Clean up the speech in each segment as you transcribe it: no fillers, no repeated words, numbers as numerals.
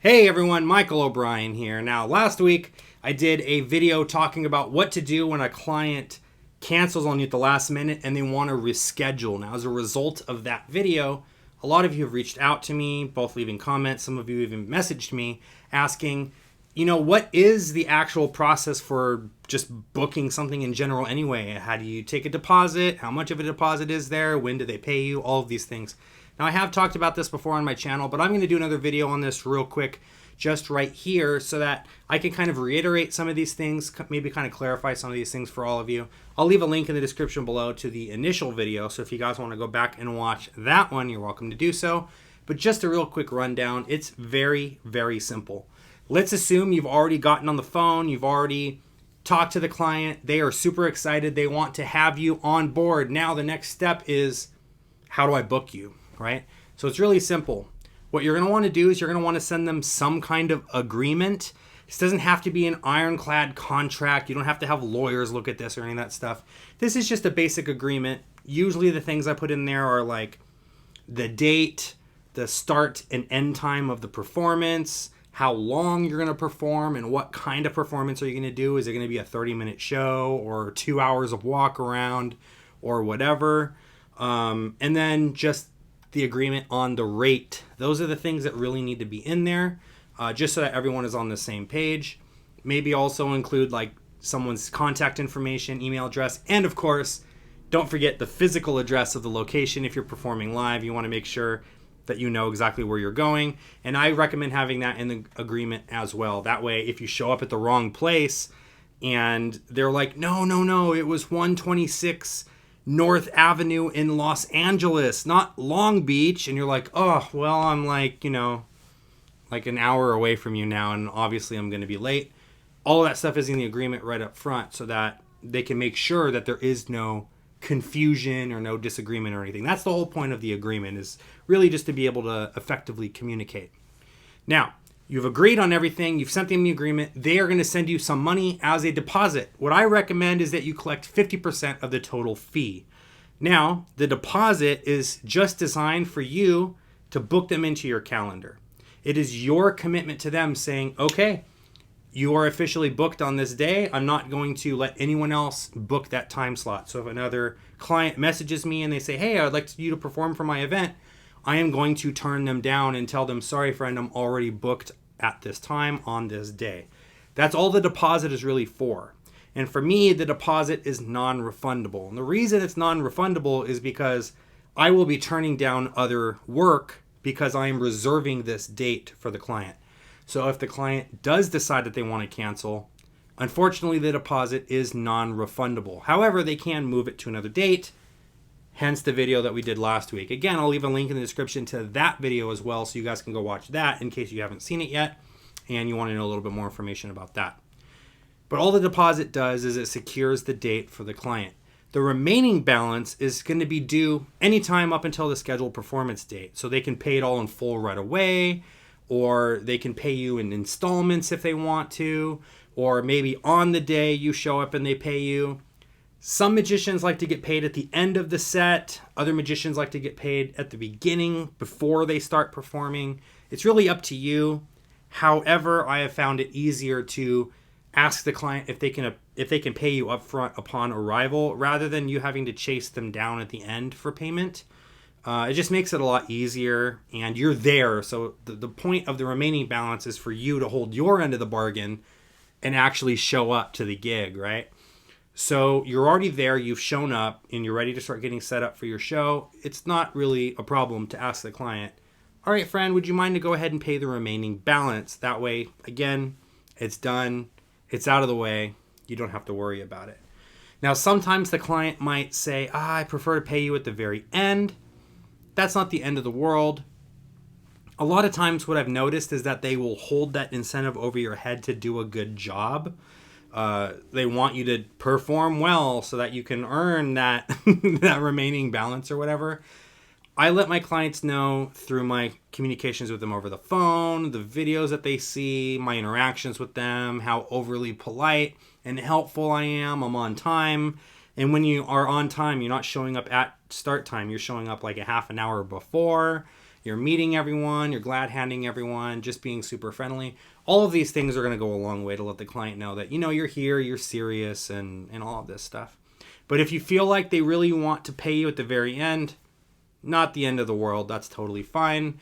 Hey everyone, Michael O'Brien here. Now, last week I did a video talking about what to do when a client cancels on you at the last minute and they want to reschedule. Now, as a result of that video, a lot of you have reached out to me, both leaving comments, some of you even messaged me asking, what is the actual process for just booking something in general anyway? How do you take a deposit? How much of a deposit is there? When do they pay you? All of these things. Now, I have talked about this before on my channel, but I'm going to do another video on this real quick, just right here, so that I can kind of reiterate some of these things, maybe kind of clarify some of these things for all of you. I'll leave a link in the description below to the initial video, so if you guys want to go back and watch that one, you're welcome to do so. But just a real quick rundown, it's very, very simple. Let's assume you've already gotten on the phone, you've already talked to the client, they are super excited, they want to have you on board. Now the next step is, how do I book you? Right? So it's really simple. What you're going to want to do is you're going to want to send them some kind of agreement. This doesn't have to be an ironclad contract. You don't have to have lawyers look at this or any of that stuff. This is just a basic agreement. Usually the things I put in there are like the date, the start and end time of the performance, how long you're going to perform, and what kind of performance are you going to do. Is it going to be a 30-minute show or 2 hours of walk around or whatever? And then just the agreement on the rate. Those are the things that really need to be in there, just so that everyone is on the same page. Maybe also include like someone's contact information, email address, and of course, don't forget the physical address of the location. If you're performing live, you want to make sure that you know exactly where you're going. And I recommend having that in the agreement as well. That way, if you show up at the wrong place and they're like, no, it was 126 North Avenue in Los Angeles, not Long Beach, and you're like, oh, well, I'm like an hour away from you now, and obviously I'm going to be late. All of that stuff is in the agreement right up front so that they can make sure that there is no confusion or no disagreement or anything. That's the whole point of the agreement, is really just to be able to effectively communicate. Now, you've agreed on everything. You've sent them the agreement. They are going to send you some money as a deposit. What I recommend is that you collect 50% of the total fee. Now, the deposit is just designed for you to book them into your calendar. It is your commitment to them saying, okay, you are officially booked on this day. I'm not going to let anyone else book that time slot. So if another client messages me and they say, hey, I'd like you to perform for my event, I am going to turn them down and tell them, sorry, friend, I'm already booked at this time on this day. That's all the deposit is really for. And for me, the deposit is non-refundable. And the reason it's non-refundable is because I will be turning down other work because I am reserving this date for the client. So if the client does decide that they want to cancel, unfortunately, the deposit is non-refundable. However, they can move it to another date. Hence the video that we did last week. Again, I'll leave a link in the description to that video as well, so you guys can go watch that in case you haven't seen it yet and you want to know a little bit more information about that. But all the deposit does is it secures the date for the client. The remaining balance is going to be due anytime up until the scheduled performance date. So they can pay it all in full right away, or they can pay you in installments if they want to, or maybe on the day you show up and they pay you. Some magicians like to get paid at the end of the set. Other magicians like to get paid at the beginning before they start performing. It's really up to you. However, I have found it easier to ask the client if they can pay you upfront upon arrival rather than you having to chase them down at the end for payment. It just makes it a lot easier, and you're there. So the point of the remaining balance is for you to hold your end of the bargain and actually show up to the gig, right? So you're already there, you've shown up, and you're ready to start getting set up for your show. It's not really a problem to ask the client, all right, friend, would you mind to go ahead and pay the remaining balance? That way, again, it's done, it's out of the way, you don't have to worry about it. Now, sometimes the client might say, I prefer to pay you at the very end. That's not the end of the world. A lot of times what I've noticed is that they will hold that incentive over your head to do a good job. They want you to perform well so that you can earn that that remaining balance or whatever. I let my clients know through my communications with them over the phone, the videos that they see, my interactions with them, how overly polite and helpful I am. I'm on time. And when you are on time, you're not showing up at start time. You're showing up like a half an hour before. you're meeting everyone, you're glad handing everyone, just being super friendly. All of these things are going to go a long way to let the client know that, you're here, you're serious, and all of this stuff. But if you feel like they really want to pay you at the very end, not the end of the world. That's totally fine.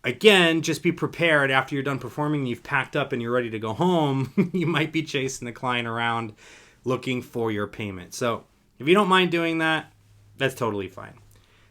Again, just be prepared after you're done performing, you've packed up and you're ready to go home. You might be chasing the client around looking for your payment. So if you don't mind doing that, that's totally fine.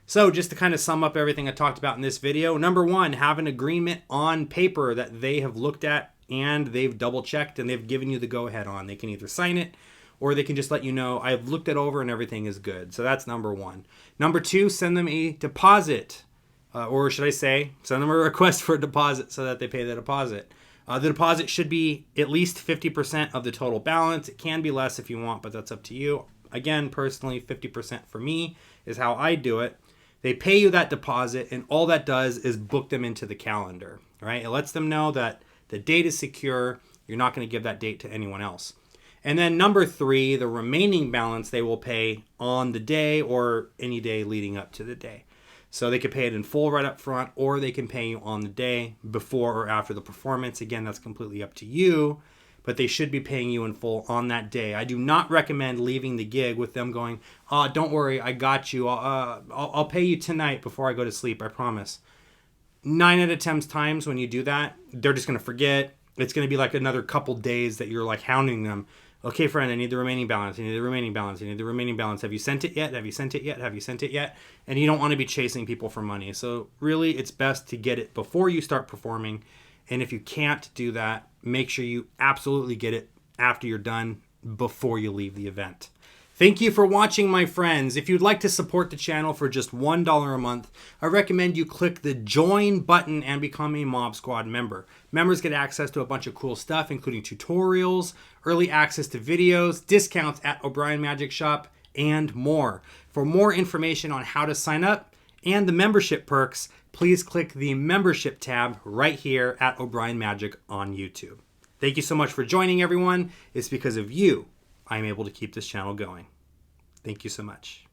So just to kind of sum up everything I talked about in this video, number one, have an agreement on paper that they have looked at and they've double checked and they've given you the go ahead on. They can either sign it or they can just let you know, I've looked it over and everything is good. So that's number one. Number two, send them a deposit. Or should I say, send them a request for a deposit so that they pay the deposit. The deposit should be at least 50% of the total balance. It can be less if you want, but that's up to you. Again, personally, 50% for me is how I do it. They pay you that deposit, and all that does is book them into the calendar, right? It lets them know that the date is secure. You're not going to give that date to anyone else. And then number three, the remaining balance they will pay on the day or any day leading up to the day. So they could pay it in full right up front, or they can pay you on the day before or after the performance. Again, that's completely up to you, but they should be paying you in full on that day. I do not recommend leaving the gig with them going, don't worry, I got you. I'll pay you tonight before I go to sleep, I promise. 9 out of 10 times when you do that, they're just going to forget. It's going to be like another couple days that you're like hounding them. Okay, friend, I need the remaining balance. I need the remaining balance. I need the remaining balance. Have you sent it yet? Have you sent it yet? Have you sent it yet? And you don't want to be chasing people for money. So really, it's best to get it before you start performing. And if you can't do that, make sure you absolutely get it after you're done, before you leave the event. Thank you for watching, my friends. If you'd like to support the channel for just $1 a month, I recommend you click the join button and become a Mob Squad member. Members get access to a bunch of cool stuff, including tutorials, early access to videos, discounts at O'Brien Magic Shop, and more. For more information on how to sign up and the membership perks, please click the membership tab right here at O'Brien Magic on YouTube. Thank you so much for joining, everyone. It's because of you I'm able to keep this channel going. Thank you so much.